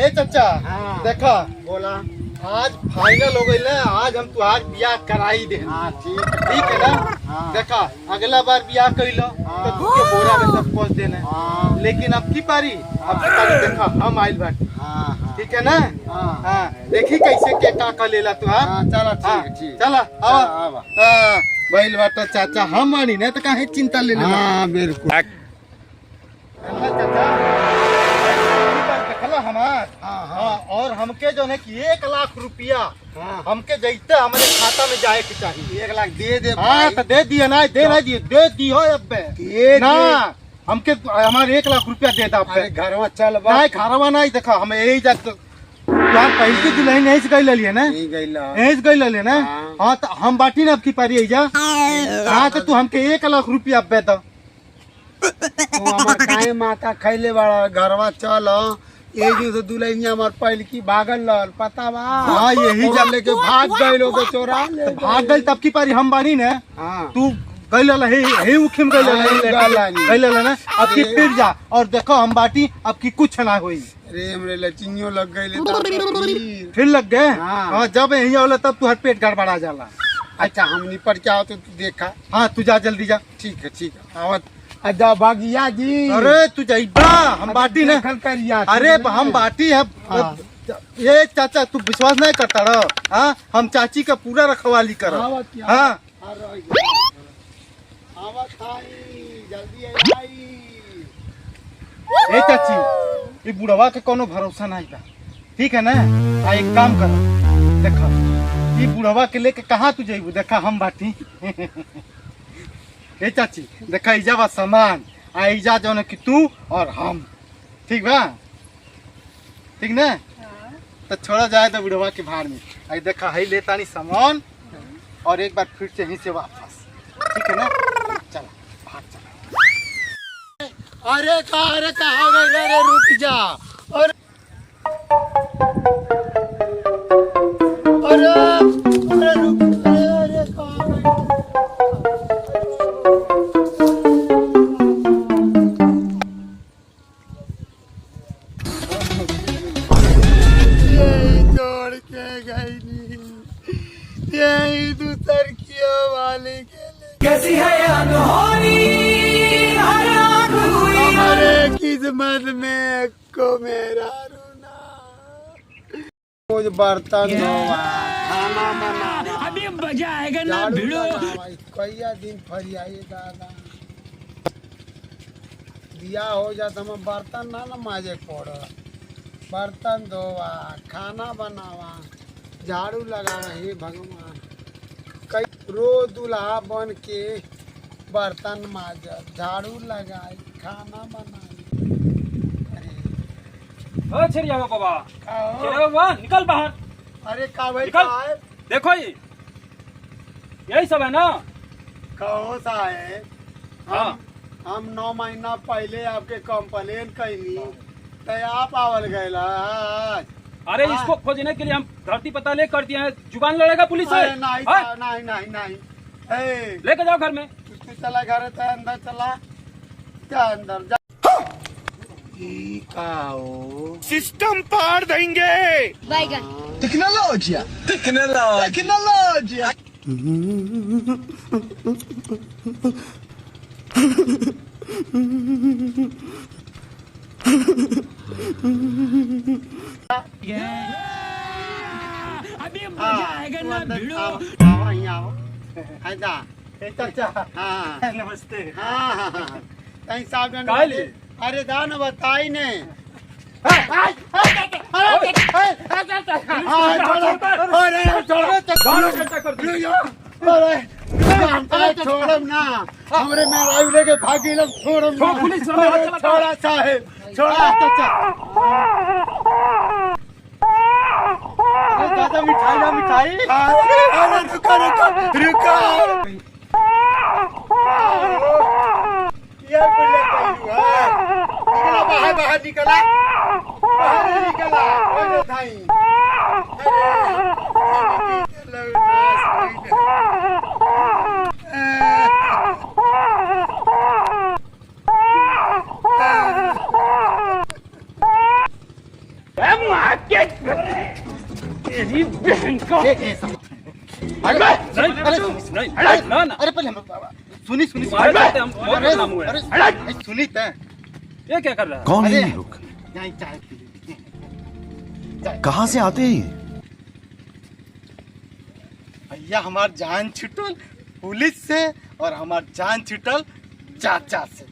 ए चाचा हाँ। देखा बोला। आज फाइनल हो गई ना, आज हम तुहार बियाह कराई दे। हाँ ठीक है ना। हाँ। देखा अगला बार बियाह कैलो तो तू के बोरा में सब पहुंच देना। हाँ। लेकिन अब की पारी देखा हम आइल बाटी। हाँ। ठीक है ना। हाँ। हाँ देखी कैसे के का लेला तू। हाँ चला ठीक। चला आवा। हाँ बैल बाटा चाचा हम मानी ना तो काहे चिंता ले ले। हाँ बिल्कुल। चाचा देखला हमार। हाँ और हमके जो है कि 1 लाख रुपया हमके जैते हमारे खाता में जाए के चाहिए। 1 लाख दे दे। हाँ तो दे दिए ना, दे ना दिए, दे दी हो अब ना हमके हमारे 1 लाख रुपया दे दा। घर में चल नहीं खारवा नहीं देखा हमें यही जात पहले की दुल्हन यही से गई ले ना, यही से गई ले ना। हाँ तो हम बाटी ना अब की पारी आई जा। हाँ तो तू हमके 1 लाख रुपया अब दे। तू हमार काहे माता खैले बड़ा घरवा चल। ये जो दुल्हनिया हमार पहल की भागल लल पता बा। हाँ यही जा लेके भाग गए लोग चोरा ले भाग गई तब की पारी हम बानी ना। हाँ। तू गई ला हे उखिम गई ला ना। अब की फिर जा और देखो हम बाटी अब की कुछ ना हुई। अरे हमरे लचिनियों लग गए फिर लग गए। हाँ। जब यही होला तब तू हर पेट गड़बड़ा जाला। अच्छा हम निपट के आओ तो तू देखा। हाँ तू जा जल्दी जा। ठीक है आवत अजा बागिया जी। अरे तू जाइबा हम बाटी ना। अरे हम बाटी है। ये चाचा तू विश्वास नहीं करता रहो। हाँ हम चाची का पूरा रखवाली करो। हाँ ए चाची ये बुढ़वा के कोनो भरोसा नहीं था। ठीक है ना। एक काम करो देखा ये बुढ़वा के लेके कहाँ तू जाइबू। देखा हम बाटी ए चाची देखा इजा बा सामान आइजा जो कि तू और हम। ठीक बा ठीक ना। तो छोड़ा जाए तो बुढ़वा के भाड़ में। आई देखा है लेता नहीं सामान और एक बार फिर से यहीं से वापस। ठीक है ना। चला भाग चला। अरे कहाँ गए। अरे रुक जा। अरे रुक। अरे कहाँ गए। छोड़ के गई यही दूसर किया वाले के लिए। कैसी है अनहोनी हमारे किस्मत में को मेरा रोना। कुछ बर्तन खाना बना अभी मजा आएगा ना भिड़ो। कईया दिन फरियाई दादा दिया हो जाता हम बर्तन ना माजे पड़। बर्तन धोवा खाना बनावा झाड़ू लगावा। हे भगवान कई रोज दूल्हा बन के बर्तन माज झाड़ू लगाई खाना बनाई। ओ छरिया बाबा छरिया बाबा निकल बाहर। अरे का भाई निकल। देखो ये यही सब है ना। कहो साहेब हाँ। हम 9 महीना पहले आपके कंप्लेन कैली तो आप आवल गए आज। अरे इसको खोजने के लिए हम धरती पता ले कर दिए हैं। जुबान लड़ेगा पुलिस से। नहीं लेके जाओ घर में। तू चला घर से अंदर चला क्या अंदर जा। सिस्टम पार देंगे। टेक्नोलॉजिया अभी मजा आएगा ना भिड़ो। चाचा हाँ नमस्ते। हाँ कहीं सावधान। अरे दान बताई ने। छोड़म ना हमरे मेहरारू लेके भागी लोग। छोड़म छोड़ा साहेब छोड़ा। दादा मिठाई ना मिठाई। रुका बाहर निकला तेरी बहन का अरे नहीं ना ना अरे पहले सुनी सुनी तुम्हारे साथ हम बहुत बदनाम हुए हैं। अरे सुनी त ये क्या कर रहा है? कौन है अरे ये लोग? नहीं चाय पी ले। कहाँ से आते हैं ये? भैया हमार जान छुटल पुलिस से और हमार जान छुटल चाचा से।